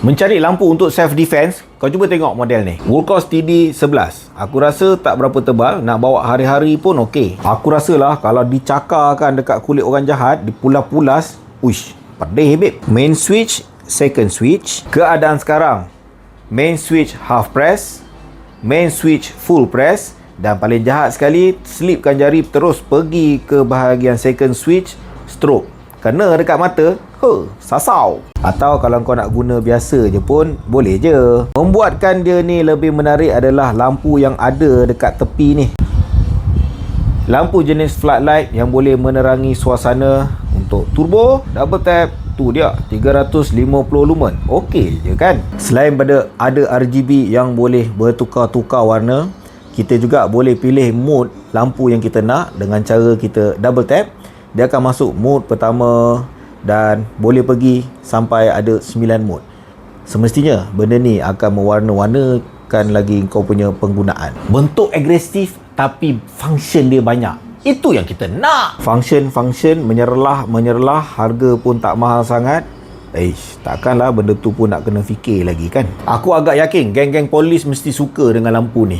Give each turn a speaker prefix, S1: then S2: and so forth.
S1: Mencari lampu untuk self defense, kau cuba tengok model ni. Wulkos TD11. Aku rasa tak berapa tebal, nak bawa hari-hari pun okey. Aku rasalah kalau dicakarkan dekat kulit orang jahat, dipulas-pulas, uish, pedih babe. Main switch, second switch. Keadaan sekarang, main switch half press, main switch full press, dan paling jahat sekali, selipkan jari terus pergi ke bahagian second switch, stroke. Kena dekat mata, sasau. Atau kalau kau nak guna biasa je pun boleh je. Membuatkan dia ni lebih menarik adalah lampu yang ada dekat tepi ni. Lampu jenis floodlight yang boleh menerangi suasana. Untuk turbo, double tap, tu dia 350 lumen. Okey je kan. Selain pada ada RGB yang boleh bertukar-tukar warna, kita juga boleh pilih mode lampu yang kita nak dengan cara kita double tap. Dia akan masuk mode pertama dan boleh pergi sampai ada 9 mode. Semestinya benda ni akan mewarna-warnakan lagi kau punya penggunaan. Bentuk agresif tapi function dia banyak. Itu yang kita nak. Function menyerlah, harga pun tak mahal sangat. Takkanlah benda tu pun nak kena fikir lagi kan. Aku agak yakin geng-geng polis mesti suka dengan lampu ni.